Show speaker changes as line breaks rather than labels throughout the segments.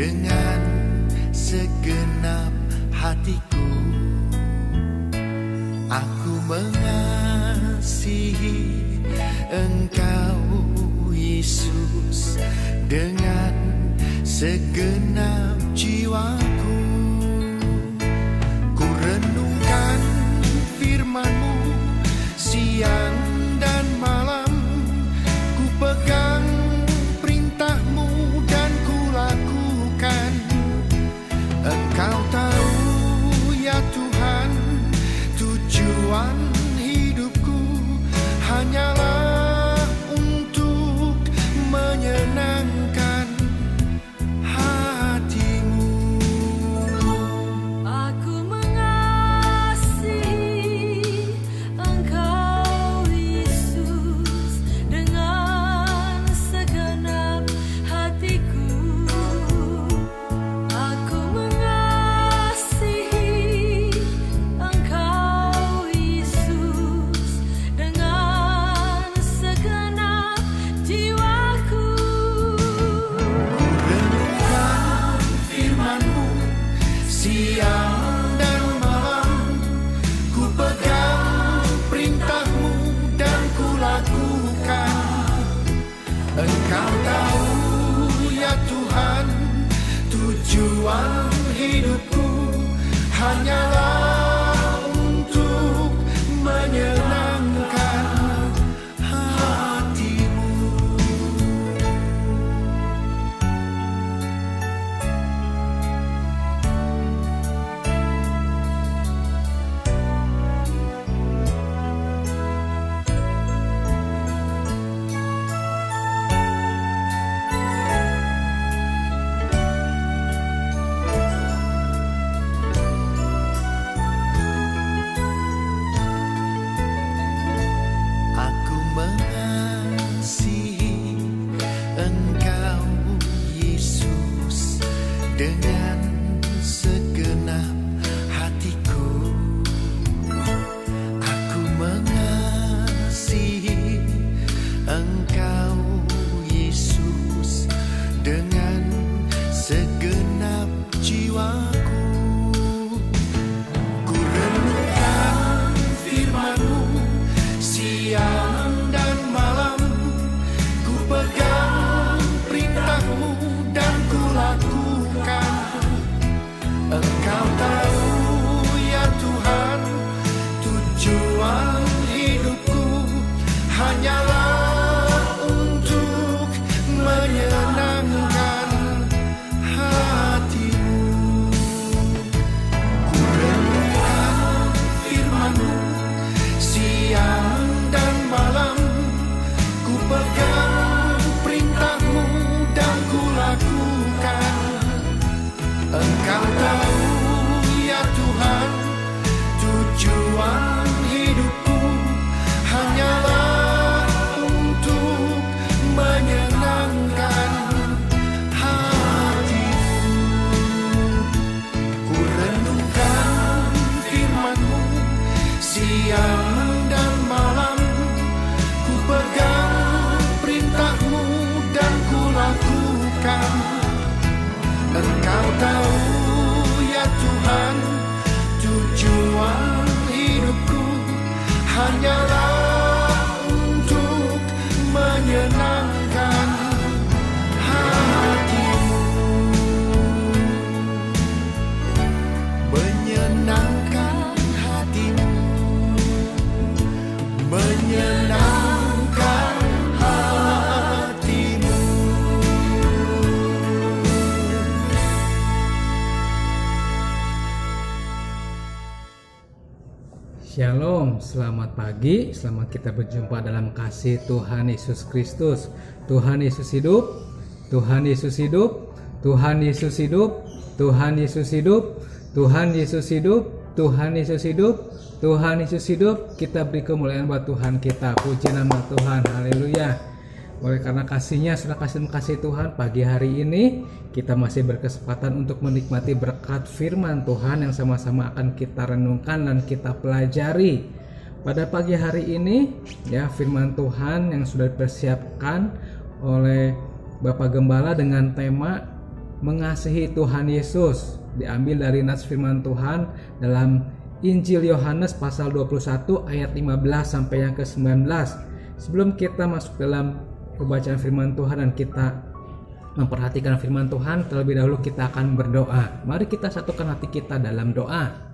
dengan segenap hatiku. Aku mengasihi Engkau Yesus dengan segenap jiwaku. Ku renungkan firman-Mu siang dan malam, ku pegang perintah-Mu dan ku lakukan. Engkau tahu ya Tuhan, tujuan hidupku hanyalah untuk menyenangkan hati-Mu.
Aku mengasihi Engkau Yesus dengan segenap hatiku. Aku mengasihi Engkau Yesus dengan segenap jiwaku.
Renungkan firman-Mu siang dan malam, ku pegang perintah-Mu dan ku lakukan. Engkau tahu ya Tuhan, tujuan hidupku hanyalah untuk menyenangkan hati-Mu. Aku mengasihi Engkau Yesus dengan segenap hatiku. Aku mengasihi Engkau Yesus dengan segenap jiwaku. Ku renungkan firman-Mu siang dan malam, ku pegang perintah-Mu dan ku lakukan. Engkau tahu ya Tuhan, tujuan hidupku hanyalah untuk menyenangkan hati-Mu. Ku renungkan firman-Mu siang dan malam, ku pegang perintah-Mu dan ku lakukan. Engkau tahu ya Tuhan, tujuan hidupku hanyalah untuk menyenangkan hati-Mu. Ku renungkan firman-Mu siang dan malam, ku pegang perintah-Mu dan ku lakukan. Engkau tahu ya Tuhan, tujuan hidupku hanyalah untuk menyenangkan hati-Mu. Menyenangkan hati-Mu, menyenangkan hati-Mu.
Shalom, selamat pagi, selamat kita berjumpa dalam kasih Tuhan Yesus Kristus. Tuhan Yesus hidup, Tuhan Yesus hidup, Tuhan Yesus hidup, Tuhan Yesus hidup, Tuhan Yesus hidup, Tuhan Yesus hidup, Tuhan Yesus hidup. Kita beri kemuliaan buat Tuhan kita, puji nama Tuhan, haleluya. Oleh karena kasih-Nya sudah kasih Tuhan, pagi hari ini kita masih berkesempatan untuk menikmati berkat firman Tuhan yang sama-sama akan kita renungkan dan kita pelajari. Pada pagi hari ini ya, firman Tuhan yang sudah dipersiapkan oleh Bapak Gembala dengan tema mengasihi Tuhan Yesus. Diambil dari nats firman Tuhan dalam Injil Yohanes pasal 21 ayat 15 sampai yang ke-19. Sebelum kita masuk dalam pembacaan firman Tuhan dan kita memperhatikan firman Tuhan, terlebih dahulu kita akan berdoa. Mari kita satukan hati kita dalam doa.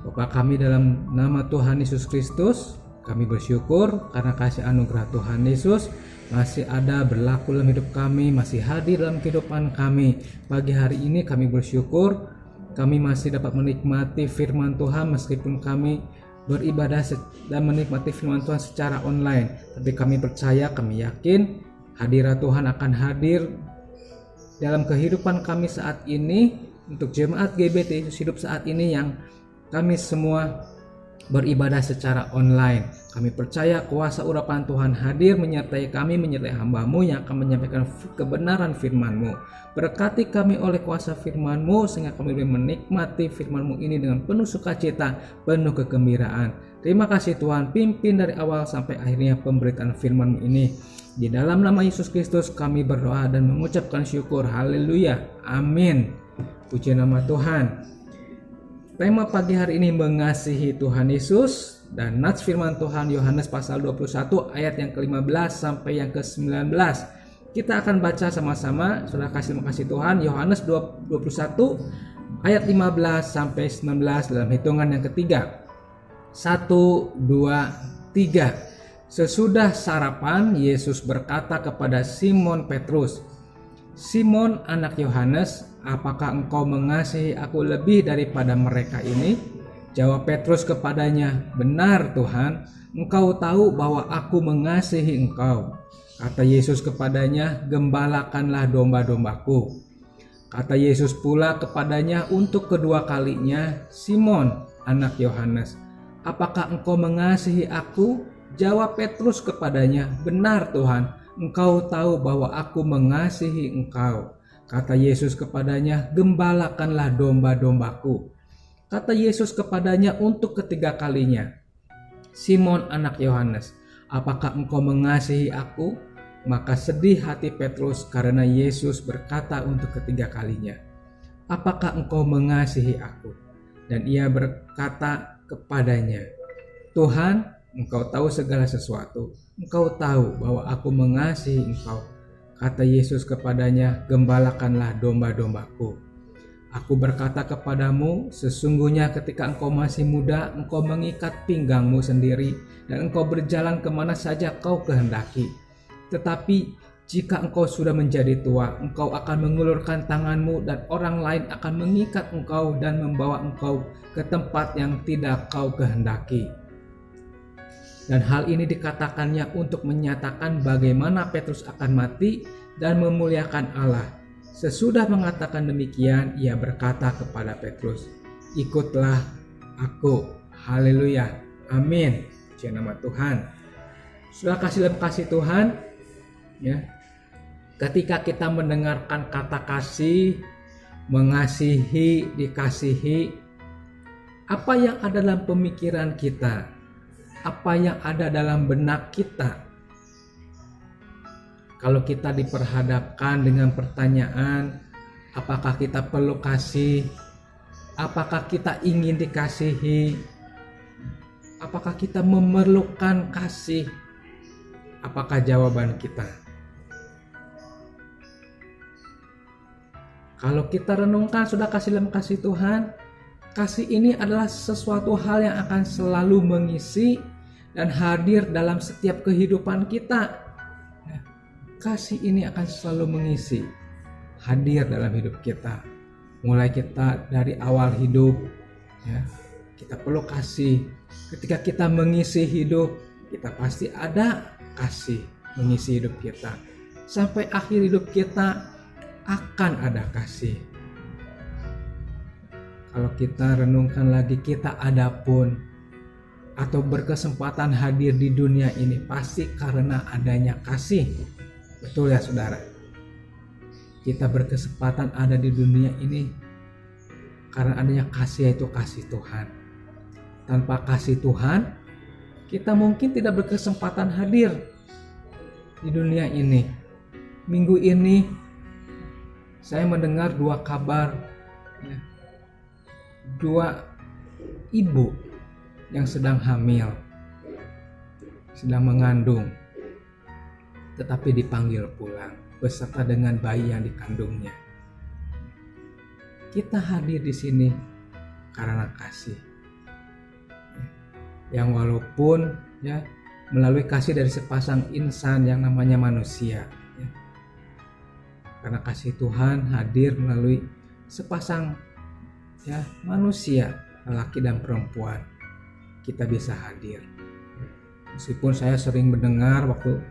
Bapa kami, dalam nama Tuhan Yesus Kristus, kami bersyukur karena kasih anugerah Tuhan Yesus masih ada berlaku dalam hidup kami, masih hadir dalam kehidupan kami. Pagi hari ini kami bersyukur kami masih dapat menikmati firman Tuhan meskipun kami beribadah dan menikmati firman Tuhan secara online. Tapi kami percaya, kami yakin hadirat Tuhan akan hadir dalam kehidupan kami saat ini untuk jemaat GBT Yesus Hidup saat ini yang kami semua beribadah secara online. Kami percaya kuasa urapan Tuhan hadir menyertai kami, menyertai hamba-Mu yang akan menyampaikan kebenaran firman-Mu. Berkati kami oleh kuasa firman-Mu sehingga kami boleh menikmati firman-Mu ini dengan penuh sukacita, penuh kegembiraan. Terima kasih Tuhan, pimpin dari awal sampai akhirnya pemberitaan firman-Mu ini. Di dalam nama Yesus Kristus kami berdoa dan mengucapkan syukur. Haleluya. Amin. Puji nama Tuhan. Tema pagi hari ini mengasihi Tuhan Yesus, dan nats firman Tuhan Yohanes pasal 21 ayat yang ke-15 sampai yang ke-19. Kita akan baca sama-sama. Saudara kasih Tuhan, Yohanes 21 ayat 15 sampai 19 dalam hitungan yang ketiga. 1, 2, 3. Sesudah sarapan, Yesus berkata kepada Simon Petrus, "Simon anak Yohanes, apakah engkau mengasihi aku lebih daripada mereka ini?" Jawab Petrus kepadanya, "Benar Tuhan, engkau tahu bahwa aku mengasihi engkau." Kata Yesus kepadanya, "Gembalakanlah domba-dombaku." Kata Yesus pula kepadanya untuk kedua kalinya, "Simon anak Yohanes, apakah engkau mengasihi aku?" Jawab Petrus kepadanya, "Benar Tuhan, engkau tahu bahwa aku mengasihi engkau." Kata Yesus kepadanya, "Gembalakanlah domba-dombaku." Kata Yesus kepadanya untuk ketiga kalinya, "Simon anak Yohanes, apakah engkau mengasihi aku?" Maka sedih hati Petrus karena Yesus berkata untuk ketiga kalinya, "Apakah engkau mengasihi aku?" Dan ia berkata kepadanya, "Tuhan, engkau tahu segala sesuatu. Engkau tahu bahwa aku mengasihi engkau." Kata Yesus kepadanya, "Gembalakanlah domba-dombaku. Aku berkata kepadamu, sesungguhnya ketika engkau masih muda, engkau mengikat pinggangmu sendiri, dan engkau berjalan kemana saja kau kehendaki. Tetapi jika engkau sudah menjadi tua, engkau akan mengulurkan tanganmu, dan orang lain akan mengikat engkau dan membawa engkau ke tempat yang tidak kau kehendaki." Dan hal ini dikatakannya untuk menyatakan bagaimana Petrus akan mati dan memuliakan Allah. Sesudah mengatakan demikian, ia berkata kepada Petrus, "Ikutlah aku." Haleluya. Amin. Puji nama Tuhan. Sudah kasih Tuhan, ya. Ketika kita mendengarkan kata kasih, mengasihi, dikasihi, apa yang ada dalam pemikiran kita? Apa yang ada dalam benak kita? Kalau kita diperhadapkan dengan pertanyaan, apakah kita perlu kasih? Apakah kita ingin dikasihi? Apakah kita memerlukan kasih? Apakah jawaban kita? Kalau kita renungkan, sudah kasih Tuhan, kasih ini adalah sesuatu hal yang akan selalu mengisi dan hadir dalam setiap kehidupan kita. Kasih ini akan selalu mengisi, hadir dalam hidup kita. Mulai kita dari awal hidup, ya, kita perlu kasih. Ketika kita mengisi hidup, kita pasti ada kasih mengisi hidup kita. Sampai akhir hidup kita akan ada kasih. Kalau kita renungkan lagi, kita adapun atau berkesempatan hadir di dunia ini pasti karena adanya kasih. Betul ya saudara? Kita berkesempatan ada di dunia ini karena adanya kasih, yaitu kasih Tuhan. Tanpa kasih Tuhan, kita mungkin tidak berkesempatan hadir di dunia ini. Minggu ini saya mendengar 2 kabar, ya, 2 ibu yang sedang hamil, sedang mengandung, tetapi dipanggil pulang beserta dengan bayi yang dikandungnya. Kita hadir di sini karena kasih, yang walaupun ya melalui kasih dari sepasang insan yang namanya manusia, ya. Karena kasih Tuhan hadir melalui sepasang ya manusia, laki dan perempuan, kita bisa hadir. Meskipun saya sering mendengar waktu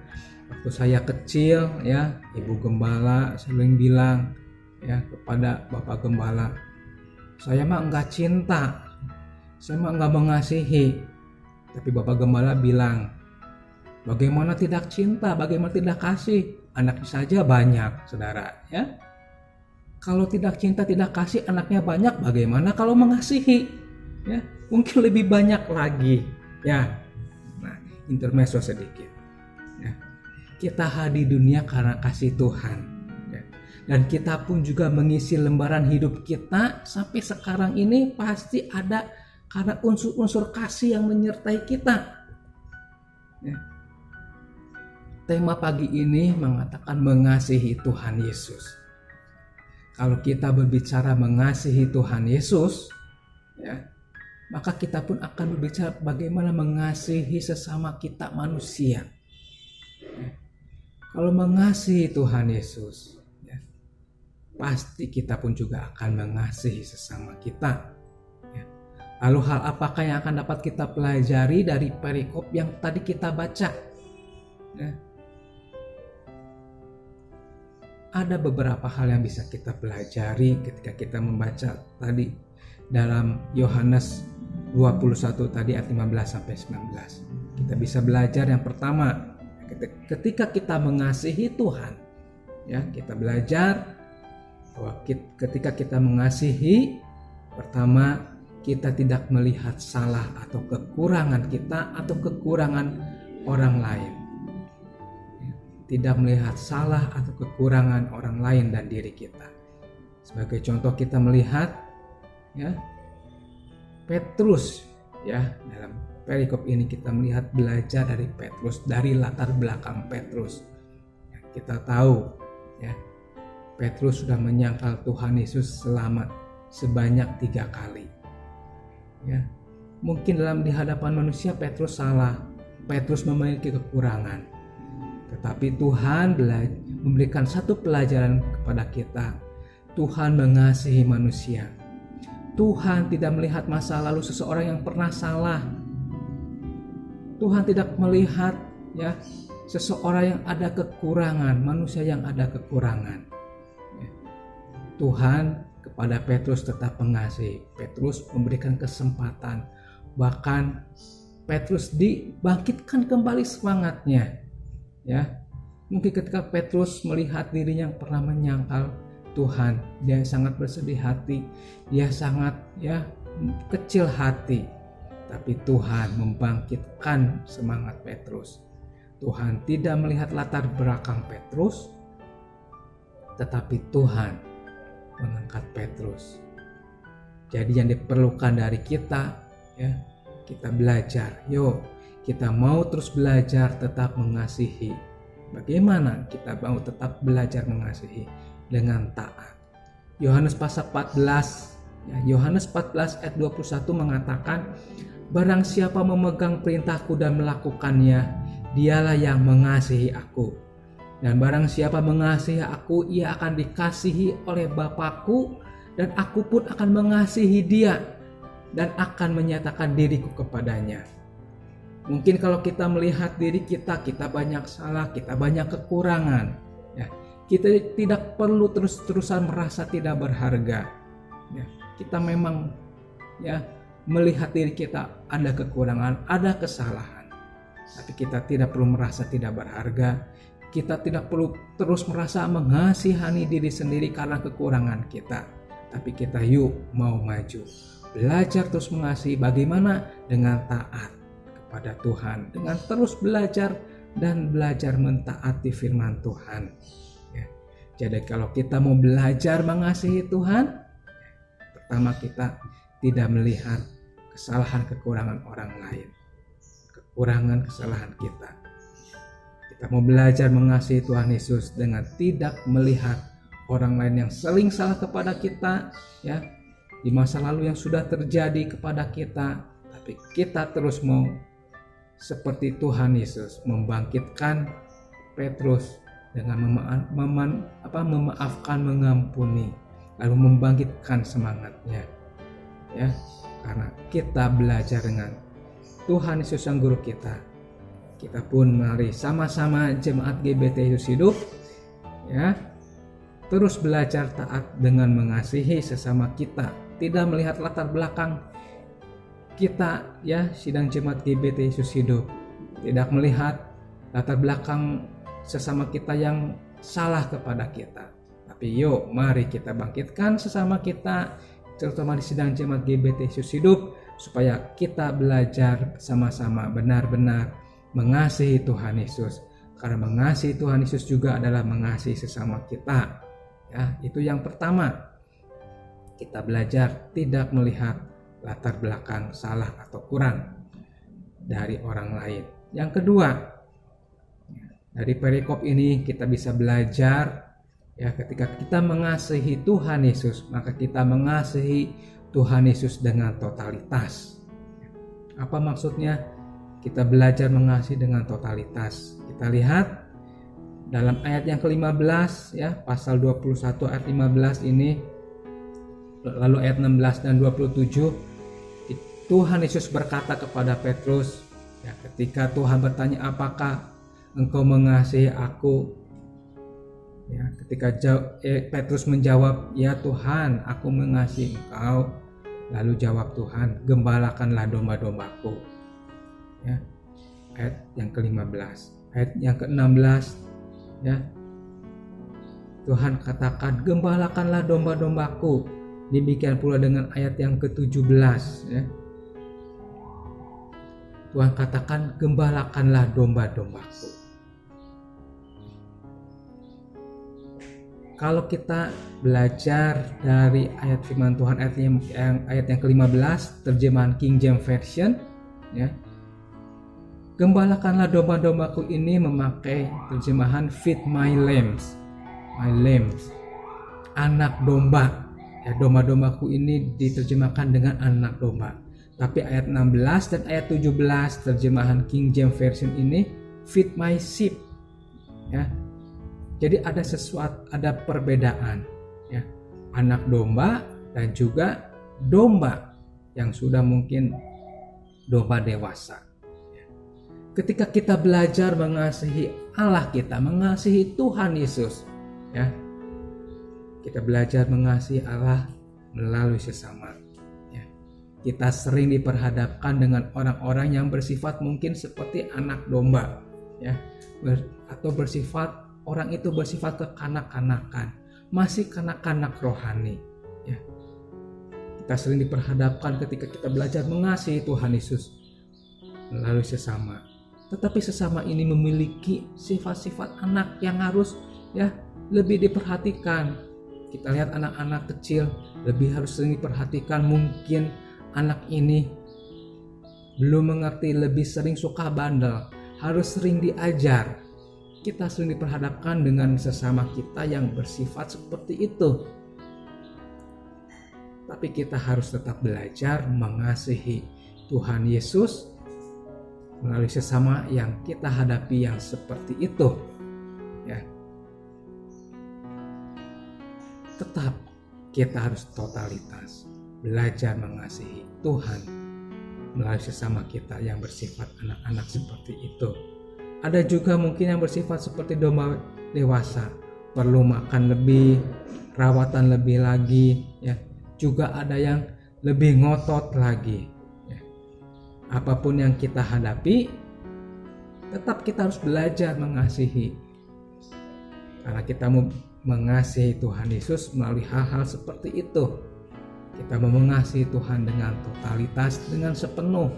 saya kecil, ya, Ibu Gembala sering bilang ya kepada Bapak Gembala, saya mah enggak cinta, saya mah enggak mengasihi. Tapi Bapak Gembala bilang, bagaimana tidak cinta, bagaimana tidak kasih? Anaknya saja banyak, saudara, ya. Kalau tidak cinta, tidak kasih, anaknya banyak, bagaimana kalau mengasihi? Ya, mungkin lebih banyak lagi, ya. Nah, intermezzo sedikit. Ya. Kita hadir di dunia karena kasih Tuhan, ya. Dan kita pun juga mengisi lembaran hidup kita sampai sekarang ini pasti ada karena unsur-unsur kasih yang menyertai kita, ya. Tema pagi ini mengatakan mengasihi Tuhan Yesus. Kalau kita berbicara mengasihi Tuhan Yesus, ya, maka kita pun akan berbicara bagaimana mengasihi sesama kita manusia. Ya. Kalau mengasihi Tuhan Yesus, ya, pasti kita pun juga akan mengasihi sesama kita. Ya. Lalu hal apakah yang akan dapat kita pelajari dari perikop yang tadi kita baca? Ya. Ada beberapa hal yang bisa kita pelajari ketika kita membaca tadi dalam Yohanes 21 tadi ayat 15 sampai 19. Kita bisa belajar yang pertama, ketika kita mengasihi Tuhan, ya, kita belajar bahwa ketika kita mengasihi, pertama kita tidak melihat salah atau kekurangan kita atau kekurangan orang lain. Tidak melihat salah atau kekurangan orang lain dan diri kita. Sebagai contoh kita melihat ya Petrus, ya, dalam perikop ini kita melihat belajar dari Petrus, dari latar belakang Petrus. Ya, kita tahu ya Petrus sudah menyangkal Tuhan Yesus sebanyak 3 kali. Ya, mungkin di hadapan manusia Petrus salah, Petrus memiliki kekurangan. Tetapi Tuhan memberikan satu pelajaran kepada kita. Tuhan mengasihi manusia. Tuhan tidak melihat masa lalu seseorang yang pernah salah. Tuhan tidak melihat ya seseorang yang ada kekurangan, manusia yang ada kekurangan. Ya. Tuhan kepada Petrus tetap mengasihi. Petrus memberikan kesempatan. Bahkan Petrus dibangkitkan kembali semangatnya. Ya, mungkin ketika Petrus melihat dirinya yang pernah menyangkal Tuhan, dia sangat bersedih hati, dia sangat ya kecil hati. Tapi Tuhan membangkitkan semangat Petrus. Tuhan tidak melihat latar belakang Petrus, tetapi Tuhan mengangkat Petrus. Jadi yang diperlukan dari kita, ya, kita belajar. Yuk, kita mau terus belajar tetap mengasihi. Bagaimana kita mau tetap belajar mengasihi? Dengan taat. Yohanes pasal 14, ya, Yohanes 14 ayat 21 mengatakan, barang siapa memegang perintahku dan melakukannya, dialah yang mengasihi aku. Dan barang siapa mengasihi aku, ia akan dikasihi oleh Bapakku, dan aku pun akan mengasihi dia dan akan menyatakan diriku kepadanya. Mungkin kalau kita melihat diri kita banyak salah, kita banyak kekurangan. Ya, kita tidak perlu terus-terusan merasa tidak berharga. Ya, kita memang ya melihat diri kita ada kekurangan, ada kesalahan. Tapi kita tidak perlu merasa tidak berharga. Kita tidak perlu terus merasa mengasihani diri sendiri karena kekurangan kita. Tapi kita yuk mau maju. Belajar terus mengasihi, bagaimana? Dengan taat pada Tuhan, dengan terus belajar dan belajar mentaati firman Tuhan. Ya. Jadi kalau kita mau belajar mengasihi Tuhan, pertama kita tidak melihat kesalahan kekurangan orang lain, kekurangan kesalahan kita. Kita mau belajar mengasihi Tuhan Yesus dengan tidak melihat orang lain yang sering salah kepada kita, ya, di masa lalu yang sudah terjadi kepada kita, tapi kita terus mau seperti Tuhan Yesus membangkitkan Petrus dengan memaafkan, mengampuni, lalu membangkitkan semangatnya, ya, karena kita belajar dengan Tuhan Yesus yang guru kita. Kita pun mari sama-sama jemaat GBT Yesus Hidup, ya, terus belajar taat dengan mengasihi sesama kita, tidak melihat latar belakang kita, ya, sidang jemaat GBT Yesus Hidup, tidak melihat latar belakang sesama kita yang salah kepada kita. Tapi yuk mari kita bangkitkan sesama kita, terutama di sidang jemaat GBT Yesus Hidup, supaya kita belajar sama-sama benar-benar mengasihi Tuhan Yesus. Karena mengasihi Tuhan Yesus juga adalah mengasihi sesama kita. Ya, itu yang pertama. Kita belajar tidak melihat latar belakang salah atau kurang dari orang lain. Yang kedua, dari perikop ini kita bisa belajar, ya, ketika kita mengasihi Tuhan Yesus, maka kita mengasihi Tuhan Yesus dengan totalitas. Apa maksudnya? Kita belajar mengasihi dengan totalitas. Kita lihat dalam ayat yang ke-15, ya, pasal 21 ayat 15 ini, lalu ayat 16 dan 27, Tuhan Yesus berkata kepada Petrus, ya, ketika Tuhan bertanya, apakah engkau mengasihi aku? Ya, ketika Petrus menjawab, ya Tuhan, aku mengasihi engkau. Lalu jawab Tuhan, gembalakanlah domba-dombaku. Ya, ayat yang ke-15. Ayat yang ke-16, ya, Tuhan katakan, gembalakanlah domba-dombaku. Demikian pula dengan ayat yang ke-17, ya. Tuhan katakan, gembalakanlah domba-dombaku. Kalau kita belajar dari ayat firman Tuhan, ayat yang ke-15, terjemahan King James Version, ya, gembalakanlah domba-dombaku ini memakai terjemahan feed my lambs, anak domba. Ya, domba-dombaku ini diterjemahkan dengan anak domba. Tapi ayat 16 dan ayat 17 terjemahan King James Version ini feed my sheep. Ya. Jadi ada perbedaan, ya. Anak domba dan juga domba yang sudah mungkin domba dewasa. Ketika kita belajar mengasihi Allah kita, mengasihi Tuhan Yesus, ya, kita belajar mengasihi Allah melalui sesama. Ya. Kita sering diperhadapkan dengan orang-orang yang bersifat mungkin seperti anak domba, ya, atau orang itu bersifat kekanak-kanakan, masih kanak-kanak rohani. Ya. Kita sering diperhadapkan ketika kita belajar mengasihi Tuhan Yesus melalui sesama. Tetapi sesama ini memiliki sifat-sifat anak yang harus, ya, lebih diperhatikan. Kita lihat anak-anak kecil lebih harus sering diperhatikan. Mungkin anak ini belum mengerti, lebih sering suka bandel, harus sering diajar. Kita sering diperhadapkan dengan sesama kita yang bersifat seperti itu. Tapi kita harus tetap belajar mengasihi Tuhan Yesus melalui sesama yang kita hadapi yang seperti itu. Ya. Tetap kita harus totalitas belajar mengasihi Tuhan melalui sesama kita yang bersifat anak-anak seperti itu. Ada juga mungkin yang bersifat seperti domba dewasa, perlu makan lebih, rawatan lebih lagi, ya. Juga ada yang lebih ngotot lagi. Ya. Apapun yang kita hadapi, tetap kita harus belajar mengasihi. Karena kita mau mengasihi Tuhan Yesus melalui hal-hal seperti itu. Kita mau mengasihi Tuhan dengan totalitas, dengan sepenuh.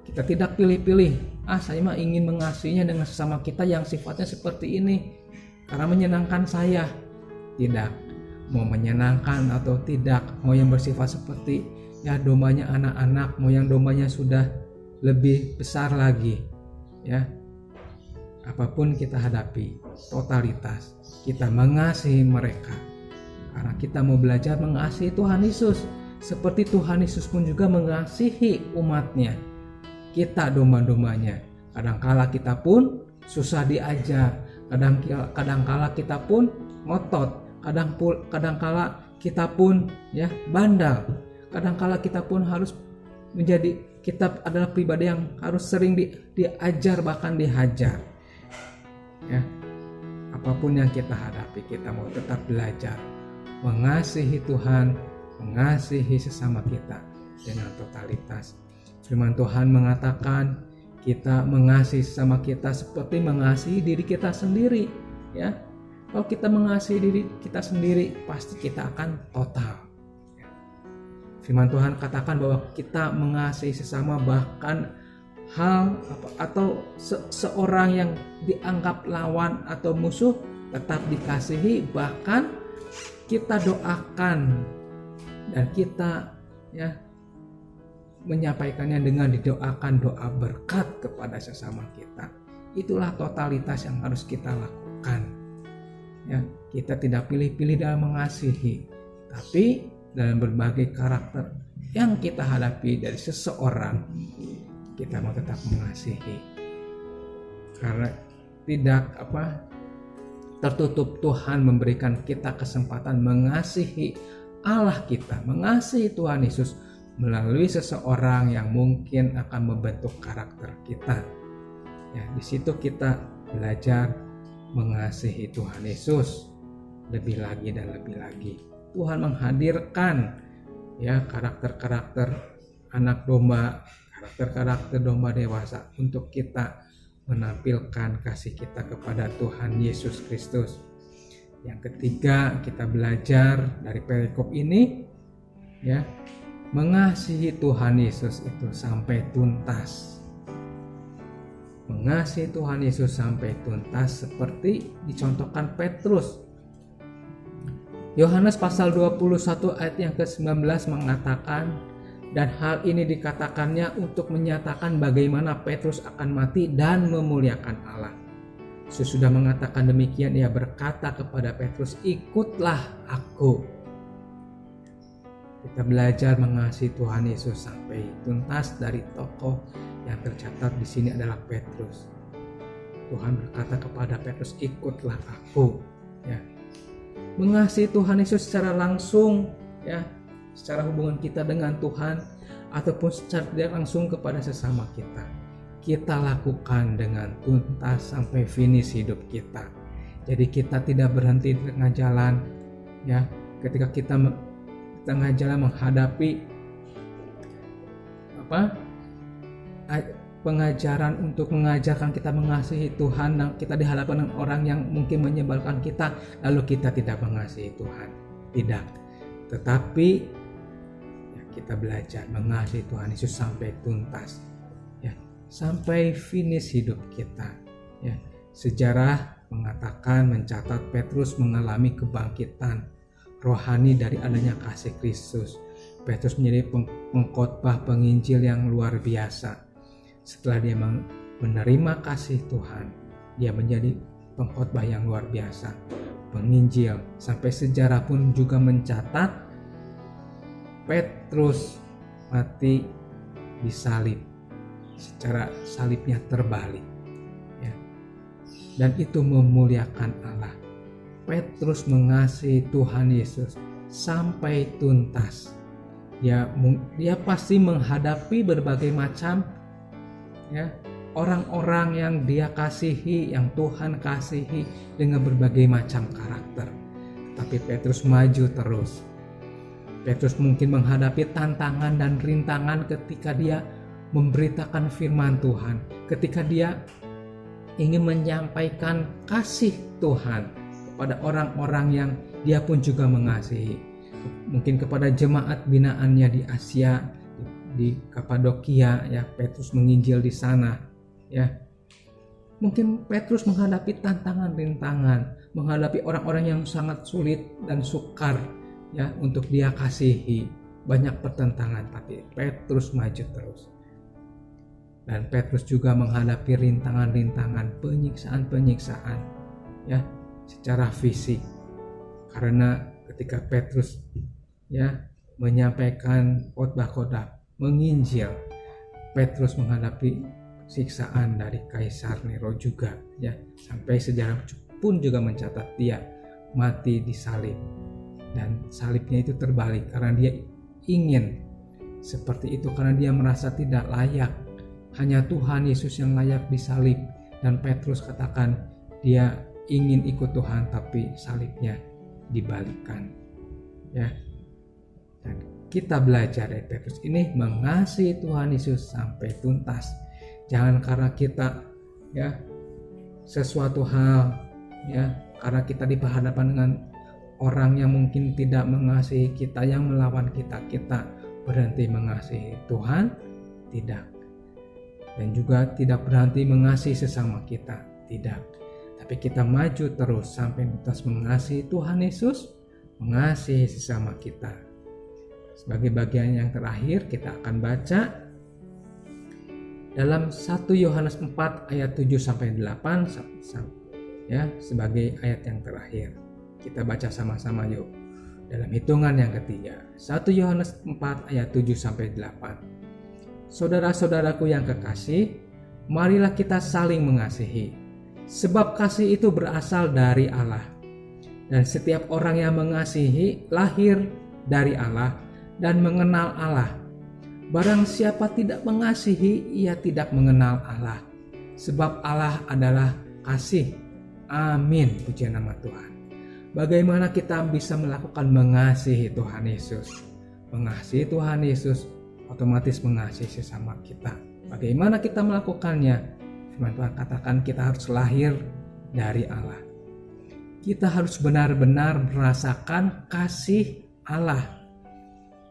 Kita tidak pilih-pilih. Saya mah ingin mengasihinya dengan sesama kita yang sifatnya seperti ini karena menyenangkan saya. tidak, mau menyenangkan atau tidak, mau yang bersifat seperti ya dombanya anak-anak, mau yang dombanya sudah lebih besar lagi, ya. Apapun kita hadapi, totalitas kita mengasihi mereka karena kita mau belajar mengasihi Tuhan Yesus seperti Tuhan Yesus pun juga mengasihi umatnya. Kita domba-dombanya. Kadangkala kita pun susah diajar, kadangkala kita pun ngotot, kadangkala kita pun ya bandal, kadangkala kita pun harus kita adalah pribadi yang harus sering diajar bahkan dihajar. Ya, apapun yang kita hadapi, kita mau tetap belajar mengasihi Tuhan, mengasihi sesama kita dengan totalitas. Firman Tuhan mengatakan kita mengasihi sesama kita seperti mengasihi diri kita sendiri, ya. Kalau kita mengasihi diri kita sendiri, pasti kita akan total. Firman Tuhan katakan bahwa kita mengasihi sesama, bahkan hal atau seorang yang dianggap lawan atau musuh tetap dikasihi, bahkan kita doakan dan kita ya menyampaikannya dengan didoakan doa berkat kepada sesama kita. Itulah totalitas yang harus kita lakukan. Ya, kita tidak pilih-pilih dalam mengasihi, tapi dalam berbagai karakter yang kita hadapi dari seseorang, kita mau tetap mengasihi. Karena tidak tertutup Tuhan memberikan kita kesempatan mengasihi Allah kita, mengasihi Tuhan Yesus melalui seseorang yang mungkin akan membentuk karakter kita. Ya, di situ kita belajar mengasihi Tuhan Yesus lebih lagi dan lebih lagi. Tuhan menghadirkan ya karakter-karakter anak domba, karakter-karakter domba dewasa untuk kita menampilkan kasih kita kepada Tuhan Yesus Kristus. Yang ketiga, kita belajar dari perikop ini ya, mengasihi Tuhan Yesus itu sampai tuntas. Mengasihi Tuhan Yesus sampai tuntas seperti dicontohkan Petrus. Yohanes pasal 21 ayat yang ke-19 mengatakan, dan hal ini dikatakannya untuk menyatakan bagaimana Petrus akan mati dan memuliakan Allah. Sesudah mengatakan demikian, ia berkata kepada Petrus, ikutlah aku. Kita belajar mengasihi Tuhan Yesus sampai tuntas dari tokoh yang tercatat di sini adalah Petrus. Tuhan berkata kepada Petrus, ikutlah aku. Ya. Mengasihi Tuhan Yesus secara langsung, ya, secara hubungan kita dengan Tuhan ataupun secara tidak langsung kepada sesama kita. Kita lakukan dengan tuntas sampai finish hidup kita. Jadi kita tidak berhenti di tengah jalan, ya. Ketika kita tengah jalan menghadapi pengajaran untuk mengajarkan kita mengasihi Tuhan, dan kita dihadapkan dengan orang yang mungkin menyebalkan kita, lalu kita tidak mengasihi Tuhan. Tidak. Tetapi ya, kita belajar mengasihi Tuhan Yesus sampai tuntas, ya, sampai finish hidup kita. Ya. Sejarah mengatakan, mencatat Petrus mengalami kebangkitan rohani dari adanya kasih Kristus. Petrus menjadi pengkhotbah penginjil yang luar biasa. Setelah dia menerima kasih Tuhan, dia menjadi pengkhotbah yang luar biasa, penginjil. Sampai sejarah pun juga mencatat Petrus mati disalib, secara salibnya terbalik, ya. Dan itu memuliakan Allah. Petrus mengasihi Tuhan Yesus sampai tuntas. Dia pasti menghadapi berbagai macam ya orang-orang yang dia kasihi, yang Tuhan kasihi dengan berbagai macam karakter. Tapi Petrus maju terus. Petrus mungkin menghadapi tantangan dan rintangan ketika dia memberitakan firman Tuhan, ketika dia ingin menyampaikan kasih Tuhan kepada orang-orang yang dia pun juga mengasihi. Mungkin kepada jemaat binaannya di Asia, di Kapadokia, ya, Petrus menginjil di sana, ya. Mungkin Petrus menghadapi tantangan, rintangan, menghadapi orang-orang yang sangat sulit dan sukar ya untuk dia kasihi. Banyak pertentangan, tapi Petrus maju terus. Dan Petrus juga menghadapi rintangan-rintangan, penyiksaan-penyiksaan ya secara fisik. Karena ketika Petrus ya menyampaikan khotbah, menginjil, Petrus menghadapi siksaan dari Kaisar Nero juga ya, sampai sejarah pun juga mencatat dia mati disalib, dan salibnya itu terbalik karena dia ingin seperti itu, karena dia merasa tidak layak. Hanya Tuhan Yesus yang layak disalib, dan Petrus katakan dia ingin ikut Tuhan tapi salibnya dibalikkan ya. Dan kita belajar dari Petrus ini mengasihi Tuhan Yesus sampai tuntas. Jangan karena kita ya sesuatu hal ya, karena kita berhadapan dengan orang yang mungkin tidak mengasihi kita, yang melawan kita, kita berhenti mengasihi Tuhan, tidak. Dan juga tidak berhenti mengasihi sesama kita, tidak. Tapi kita maju terus sampai tuntas mengasihi Tuhan Yesus, mengasihi sesama kita. Sebagai bagian yang terakhir kita akan baca dalam 1 Yohanes 4 ayat 7 sampai 8 ya, sebagai ayat yang terakhir. Kita baca sama-sama yuk. Dalam hitungan yang ketiga. 1 Yohanes 4 ayat 7 sampai 8. Saudara-saudaraku yang kekasih, marilah kita saling mengasihi. Sebab kasih itu berasal dari Allah. Dan setiap orang yang mengasihi lahir dari Allah dan mengenal Allah. Barang siapa tidak mengasihi, ia tidak mengenal Allah. Sebab Allah adalah kasih. Amin. Puji nama Tuhan. Bagaimana kita bisa melakukan mengasihi Tuhan Yesus? Mengasihi Tuhan Yesus otomatis mengasihi sesama kita. Bagaimana kita melakukannya? Firman Tuhan katakan kita harus lahir dari Allah. Kita harus benar-benar merasakan kasih Allah.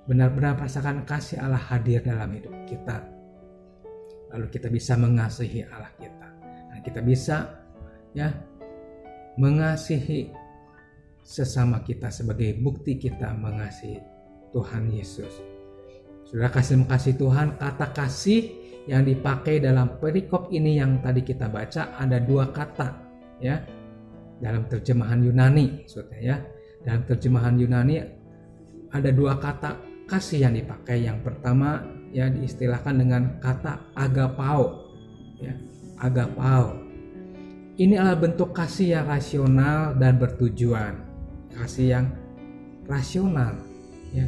Benar-benar merasakan kasih Allah hadir dalam hidup kita. Lalu kita bisa mengasihi Allah kita. Dan kita bisa ya mengasihi sesama kita sebagai bukti kita mengasihi Tuhan Yesus. Saudara kasih Tuhan, kata kasih yang dipakai dalam perikop ini yang tadi kita baca ada dua kata ya. Dalam terjemahan Yunani maksudnya ya. Dalam terjemahan Yunani ada dua kata kasih yang dipakai. Yang pertama ya diistilahkan dengan kata agapao ya. Agapao. Ini adalah bentuk kasih yang rasional dan bertujuan. Kasih yang rasional ya.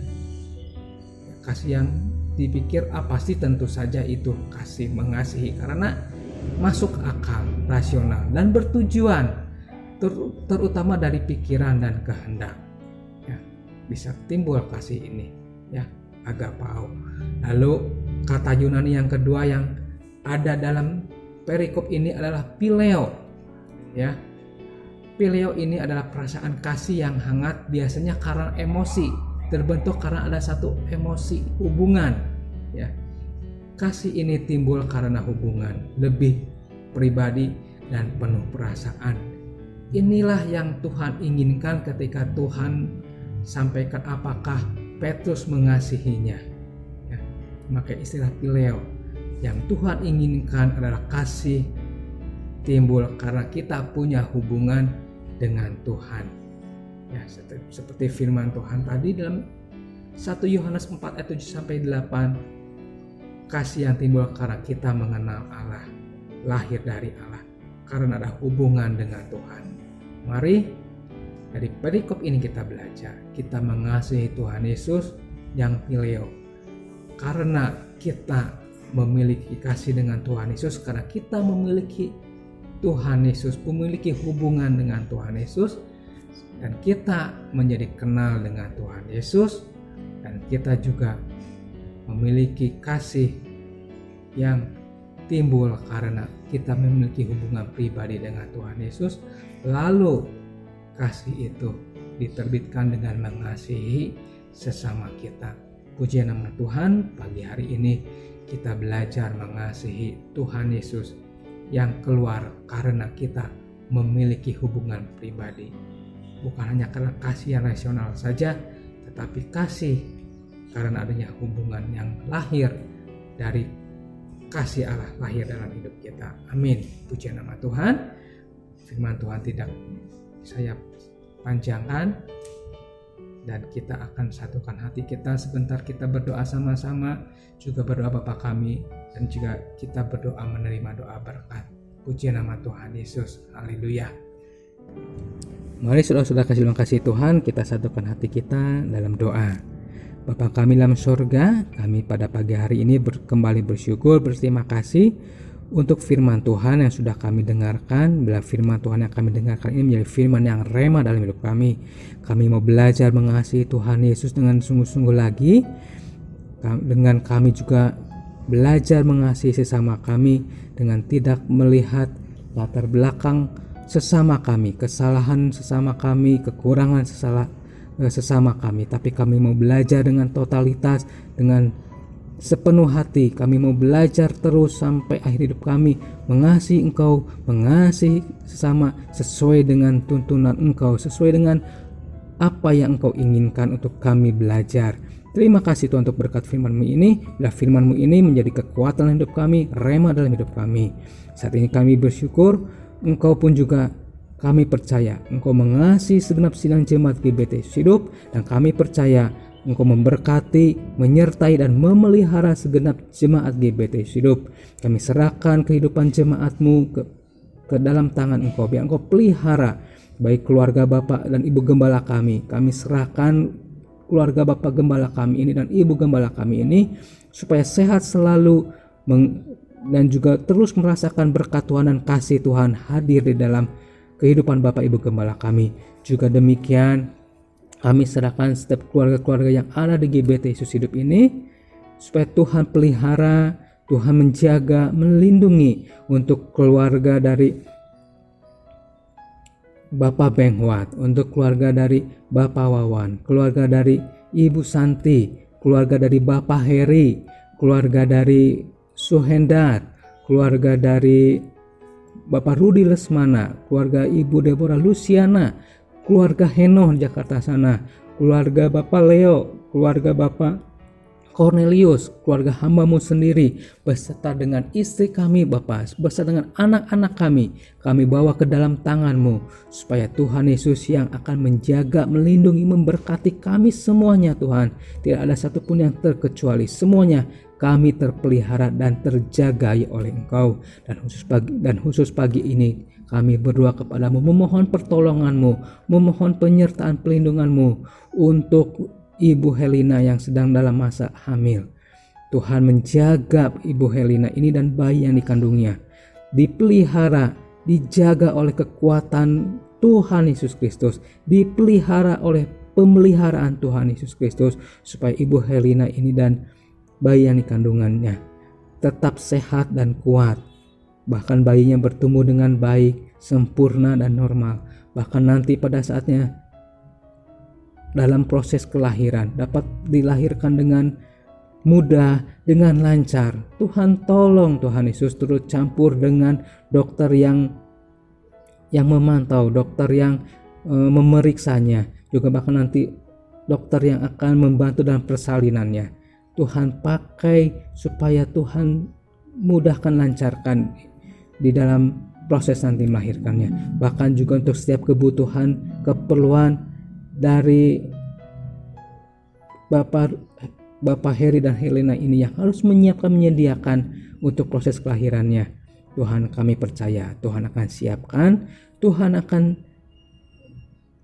Kasih yang dipikir pasti tentu saja itu kasih mengasihi karena masuk akal, rasional dan bertujuan, terutama dari pikiran dan kehendak ya, bisa timbul kasih ini ya, agapao. Lalu kata Yunani yang kedua yang ada dalam perikop ini adalah phileo ya. Phileo ini adalah perasaan kasih yang hangat, biasanya karena emosi, terbentuk karena ada satu emosi, hubungan ya. Kasih ini timbul karena hubungan lebih pribadi dan penuh perasaan. Inilah yang Tuhan inginkan ketika Tuhan sampaikan apakah Petrus mengasihinya ya. Maka istilah phileo yang Tuhan inginkan adalah kasih timbul karena kita punya hubungan dengan Tuhan ya, seperti firman Tuhan tadi dalam 1 Yohanes 4 ayat 7 sampai 8. Kasih yang timbul karena kita mengenal Allah, lahir dari Allah, karena ada hubungan dengan Tuhan. Mari dari perikop ini kita belajar, kita mengasihi Tuhan Yesus yang phileo. Karena kita memiliki kasih dengan Tuhan Yesus, karena kita memiliki Tuhan Yesus, memiliki hubungan dengan Tuhan Yesus, dan kita menjadi kenal dengan Tuhan Yesus, dan kita juga memiliki kasih yang timbul karena kita memiliki hubungan pribadi dengan Tuhan Yesus. Lalu kasih itu diterbitkan dengan mengasihi sesama kita. Puji nama Tuhan, pagi hari ini kita belajar mengasihi Tuhan Yesus yang keluar karena kita memiliki hubungan pribadi. Bukan hanya karena kasih yang rasional saja, tetapi kasih karena adanya hubungan yang lahir dari kasih Allah lahir dalam hidup kita. Amin. Puji nama Tuhan. Firman Tuhan tidak saya panjangkan, dan kita akan satukan hati kita. Sebentar kita berdoa sama-sama, juga berdoa Bapa kami, dan juga kita berdoa menerima doa berkat. Puji nama Tuhan Yesus. Haleluya. Mari saudara-saudara kasih Tuhan, kita satukan hati kita dalam doa. Bapa kami dalam surga, kami pada pagi hari ini kembali bersyukur, berterima kasih untuk firman Tuhan yang sudah kami dengarkan. Bila firman Tuhan yang kami dengarkan ini menjadi firman yang rema dalam hidup kami. Kami mau belajar mengasihi Tuhan Yesus dengan sungguh-sungguh lagi. Dengan kami juga belajar mengasihi sesama kami dengan tidak melihat latar belakang sesama kami, kesalahan sesama kami, kekurangan sesama kami, tapi kami mau belajar dengan totalitas, dengan sepenuh hati. Kami mau belajar terus sampai akhir hidup kami mengasihi Engkau, mengasihi sesama sesuai dengan tuntunan Engkau, sesuai dengan apa yang Engkau inginkan untuk kami belajar. Terima kasih Tuhan untuk berkat firman-Mu ini. Bila firman-Mu ini menjadi kekuatan dalam hidup kami, rema dalam hidup kami. Saat ini kami bersyukur, Engkau pun juga kami percaya Engkau mengasihi segenap sidang jemaat GBT Yesus Hidup, dan kami percaya Engkau memberkati, menyertai, dan memelihara segenap jemaat GBT Yesus Hidup. Kami serahkan kehidupan jemaat-Mu ke dalam tangan Engkau. Biar Engkau pelihara baik keluarga Bapak dan Ibu Gembala kami. Kami serahkan keluarga Bapak Gembala kami ini dan Ibu Gembala kami ini supaya sehat selalu dan juga terus merasakan berkat Tuhan dan kasih Tuhan hadir di dalam kehidupan Bapak Ibu Gembala kami. Juga demikian kami serahkan setiap keluarga-keluarga yang ada di GBT Yesus Hidup ini, supaya Tuhan pelihara, Tuhan menjaga, melindungi untuk keluarga dari Bapak Bengwat, untuk keluarga dari Bapak Wawan, keluarga dari Ibu Santi, keluarga dari Bapak Heri, keluarga dari Suhendar, keluarga dari Bapak Rudi Lesmana, keluarga Ibu Deborah Luciana, keluarga Henoh Jakarta sana, keluarga Bapak Leo, keluarga Bapak Cornelius, keluarga hamba-Mu sendiri, beserta dengan istri kami Bapak, beserta dengan anak-anak kami bawa ke dalam tangan-Mu, supaya Tuhan Yesus yang akan menjaga, melindungi, memberkati kami semuanya Tuhan. Tidak ada satupun yang terkecuali, semuanya kami terpelihara dan terjaga oleh Engkau. Dan khusus pagi ini kami berdoa kepada-Mu, memohon pertolongan-Mu, memohon penyertaan pelindungan-Mu untuk Ibu Helina yang sedang dalam masa hamil. Tuhan menjaga Ibu Helina ini dan bayi yang dikandungnya, dipelihara, dijaga oleh kekuatan Tuhan Yesus Kristus, dipelihara oleh pemeliharaan Tuhan Yesus Kristus, supaya Ibu Helina ini dan bayi yang dikandungannya tetap sehat dan kuat. Bahkan bayinya bertumbuh dengan baik, sempurna dan normal. Bahkan nanti pada saatnya dalam proses kelahiran dapat dilahirkan dengan mudah, dengan lancar. Tuhan tolong Tuhan Yesus turut campur dengan dokter yang memantau, dokter yang memeriksanya, juga bahkan nanti dokter yang akan membantu dalam persalinannya. Tuhan pakai supaya Tuhan mudahkan, lancarkan di dalam proses nanti melahirkannya. Bahkan juga untuk setiap kebutuhan, keperluan dari Bapak Heri dan Helena ini yang harus menyediakan untuk proses kelahirannya. Tuhan, kami percaya Tuhan akan siapkan, Tuhan akan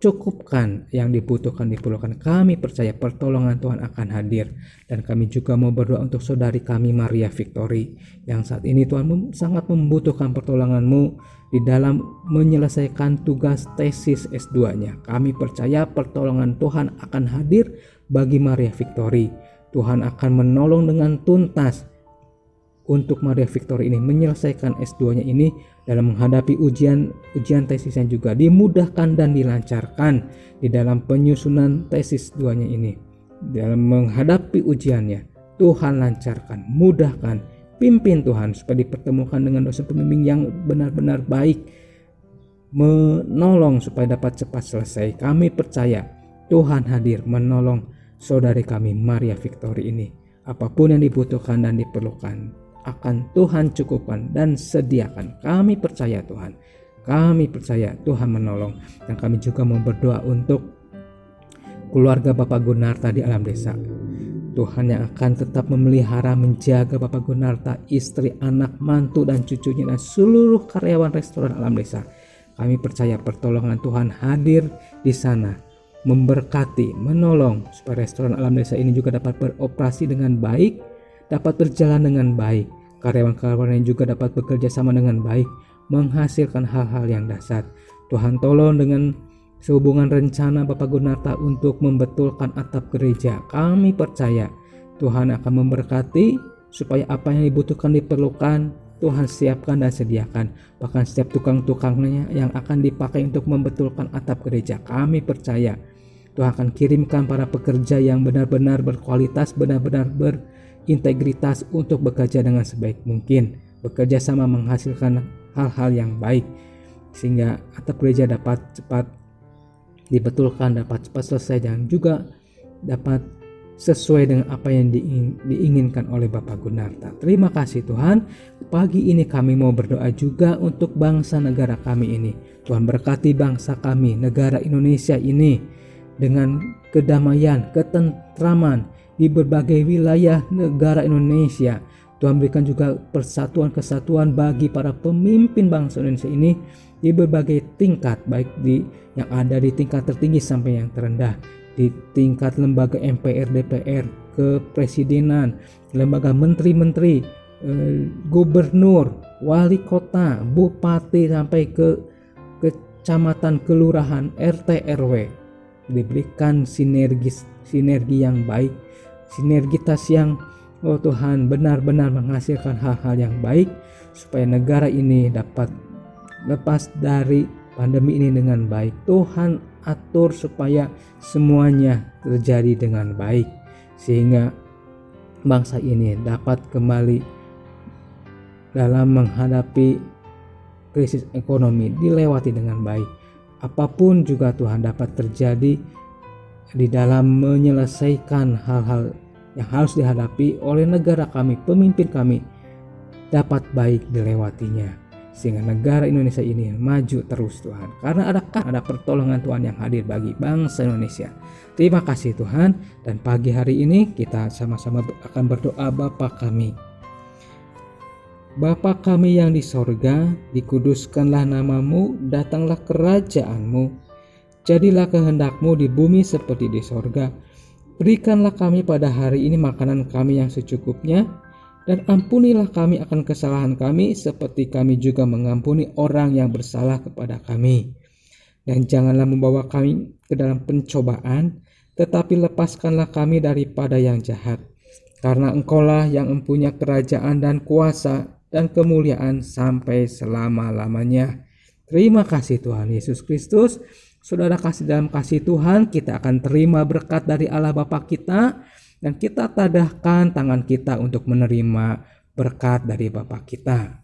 cukupkan yang diperlukan. Kami percaya pertolongan Tuhan akan hadir. Dan kami juga mau berdoa untuk saudari kami Maria Victory, yang saat ini Tuhan sangat membutuhkan pertolongan-Mu di dalam menyelesaikan tugas tesis S2-nya. Kami percaya pertolongan Tuhan akan hadir bagi Maria Victory. Tuhan akan menolong dengan tuntas untuk Maria Victory ini menyelesaikan S2-nya ini, dalam menghadapi ujian tesisnya juga dimudahkan dan dilancarkan di dalam penyusunan tesis 2-nya ini. Dalam menghadapi ujiannya, Tuhan lancarkan, mudahkan, pimpin Tuhan, supaya dipertemukan dengan dosen pembimbing yang benar-benar baik, menolong supaya dapat cepat selesai. Kami percaya Tuhan hadir menolong saudari kami Maria Victory ini. Apapun yang dibutuhkan dan diperlukan akan Tuhan cukupkan dan sediakan. Kami percaya Tuhan, kami percaya Tuhan menolong. Dan kami juga mau berdoa untuk keluarga Bapak Gunarta di Alam Desa. Tuhan yang akan tetap memelihara, menjaga Bapak Gunarta, istri, anak, mantu, dan cucunya, dan seluruh karyawan restoran Alam Desa. Kami percaya pertolongan Tuhan hadir di sana, memberkati, menolong, supaya restoran Alam Desa ini juga dapat beroperasi dengan baik, dapat berjalan dengan baik. Karyawan-karyawan yang juga dapat bekerja sama dengan baik, menghasilkan hal-hal yang dahsyat. Tuhan tolong dengan sehubungan rencana Bapak Gunarta untuk membetulkan atap gereja. Kami percaya Tuhan akan memberkati supaya apa yang dibutuhkan, diperlukan, Tuhan siapkan dan sediakan. Bahkan setiap tukang-tukangnya yang akan dipakai untuk membetulkan atap gereja, kami percaya Tuhan akan kirimkan para pekerja yang benar-benar berkualitas, benar-benar berintegritas untuk bekerja dengan sebaik mungkin, bekerja sama menghasilkan hal-hal yang baik, sehingga atap gereja dapat cepat dibetulkan, dapat cepat selesai, dan juga dapat sesuai dengan apa yang diinginkan oleh Bapak Gunarta. Terima kasih Tuhan. Pagi ini kami mau berdoa juga untuk bangsa negara kami ini. Tuhan berkati bangsa kami, negara Indonesia ini, dengan kedamaian, ketentraman di berbagai wilayah negara Indonesia. Tuhan berikan juga persatuan, kesatuan bagi para pemimpin bangsa Indonesia ini di berbagai tingkat, baik yang ada di tingkat tertinggi sampai yang terendah, di tingkat lembaga MPR, DPR, kepresidenan, lembaga menteri-menteri, gubernur, wali kota, bupati, sampai ke kecamatan, kelurahan, RT, RW. Diberikan sinergi yang baik, sinergitas yang Tuhan benar-benar menghasilkan hal-hal yang baik, supaya negara ini dapat lepas dari pandemi ini dengan baik. Tuhan atur supaya semuanya terjadi dengan baik, sehingga bangsa ini dapat kembali dalam menghadapi krisis ekonomi, dilewati dengan baik. Apapun juga Tuhan dapat terjadi di dalam menyelesaikan hal-hal yang harus dihadapi oleh negara kami, pemimpin kami, dapat baik dilewatinya, sehingga negara Indonesia ini maju terus Tuhan, karena ada pertolongan Tuhan yang hadir bagi bangsa Indonesia. Terima kasih Tuhan. Dan pagi hari ini kita sama-sama akan berdoa. Bapa kami, Bapa kami yang di sorga, dikuduskanlah namamu, datanglah kerajaanmu, jadilah kehendakmu di bumi seperti di sorga. Berikanlah kami pada hari ini makanan kami yang secukupnya, dan ampunilah kami akan kesalahan kami seperti kami juga mengampuni orang yang bersalah kepada kami. Dan janganlah membawa kami ke dalam pencobaan, tetapi lepaskanlah kami daripada yang jahat. Karena Engkaulah yang mempunyai kerajaan dan kuasa dan kemuliaan sampai selama-lamanya. Terima kasih Tuhan Yesus Kristus. Saudara kasih, dalam kasih Tuhan kita akan terima berkat dari Allah Bapa kita, dan kita tadahkan tangan kita untuk menerima berkat dari Bapa kita.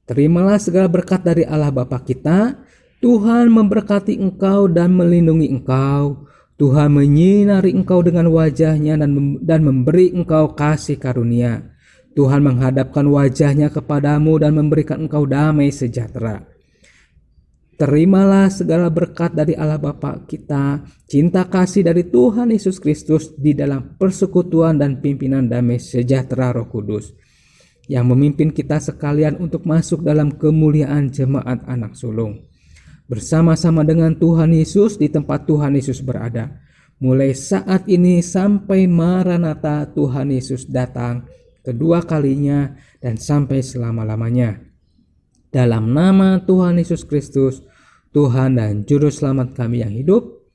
Terimalah segala berkat dari Allah Bapa kita. Tuhan memberkati engkau dan melindungi engkau. Tuhan menyinari engkau dengan wajahnya dan memberi engkau kasih karunia. Tuhan menghadapkan wajahnya kepadamu dan memberikan engkau damai sejahtera. Terimalah segala berkat dari Allah Bapa kita, cinta kasih dari Tuhan Yesus Kristus di dalam persekutuan dan pimpinan damai sejahtera Roh Kudus, yang memimpin kita sekalian untuk masuk dalam kemuliaan jemaat anak sulung, bersama-sama dengan Tuhan Yesus di tempat Tuhan Yesus berada, mulai saat ini sampai Maranatha Tuhan Yesus datang kedua kalinya dan sampai selama-lamanya. Dalam nama Tuhan Yesus Kristus, Tuhan dan Juru Selamat kami yang hidup,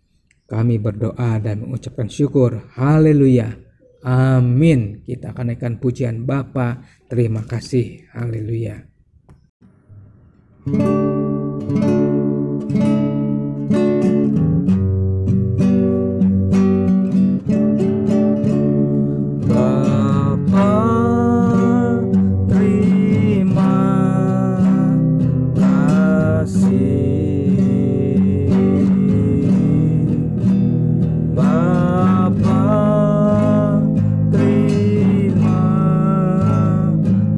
kami berdoa dan mengucapkan syukur. Haleluya. Amin. Kita akan naikkan pujian Bapa. Terima kasih. Haleluya.
Bapa
Bapa, terima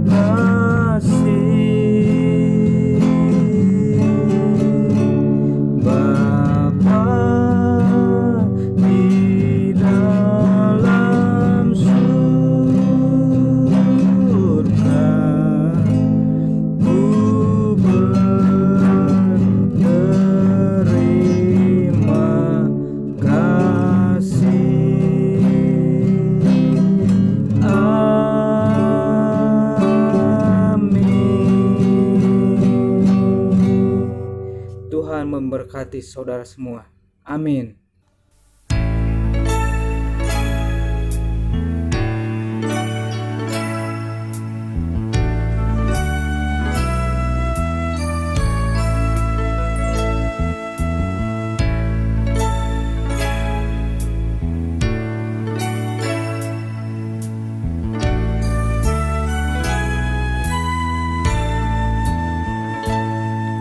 kasih. Bapa di dalam surga, ku berterima kasih. Amin. Tuhan memberkati saudara semua. Amin.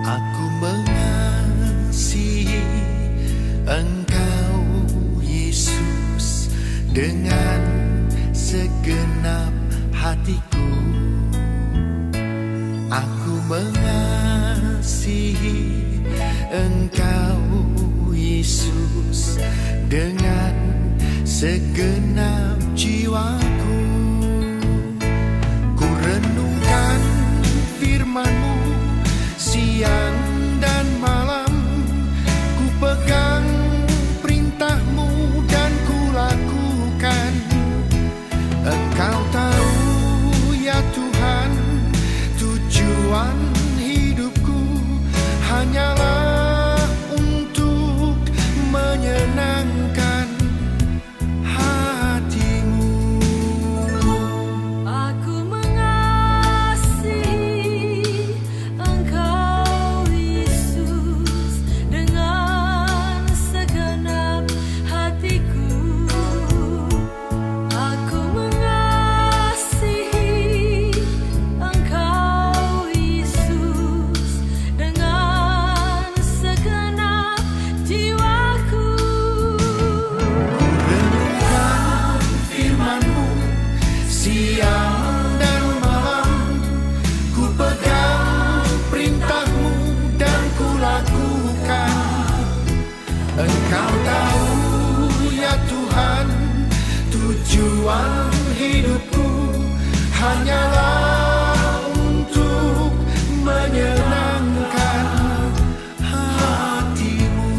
Aku mengasihi Engkau Yesus dengan segenap hatiku. Aku mengasihi Engkau Yesus dengan segenap jiwaku. Ku renungkan firman-Mu siang dan malam, ku pegang perintah-Mu dan ku lakukan. Engkau tahu ya Tuhan, tujuan hidupku hanyalah untuk menyenangkan hati-Mu.
Aku mengasihi Engkau Yesus dengan segenap hatiku. Aku mengasihi Engkau Yesus dengan segenap jiwaku.
Renungkan firman-Mu siang dan malam, ku pegang perintah-Mu dan ku lakukan. Engkau tahu ya Tuhan, tujuan hidupku hanyalah untuk menyenangkan hati-Mu.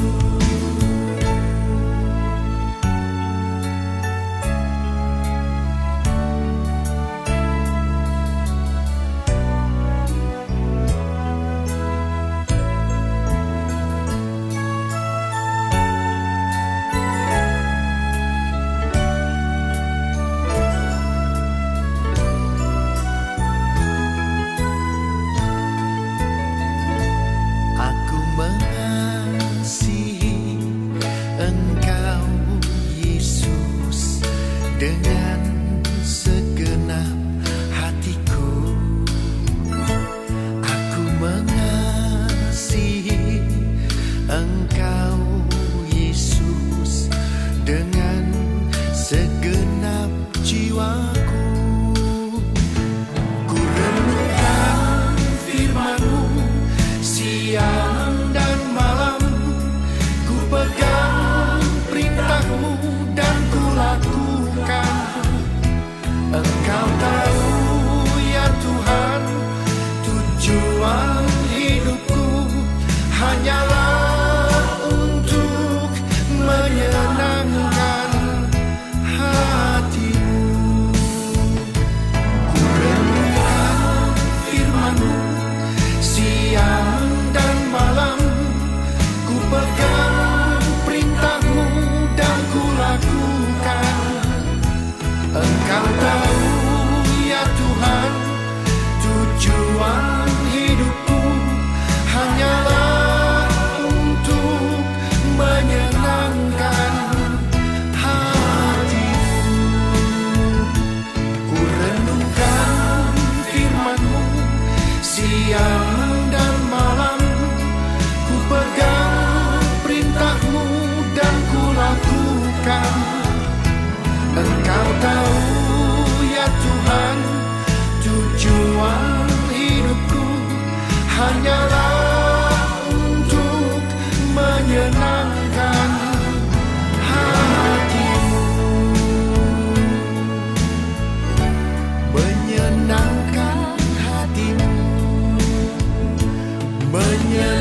menyeluruh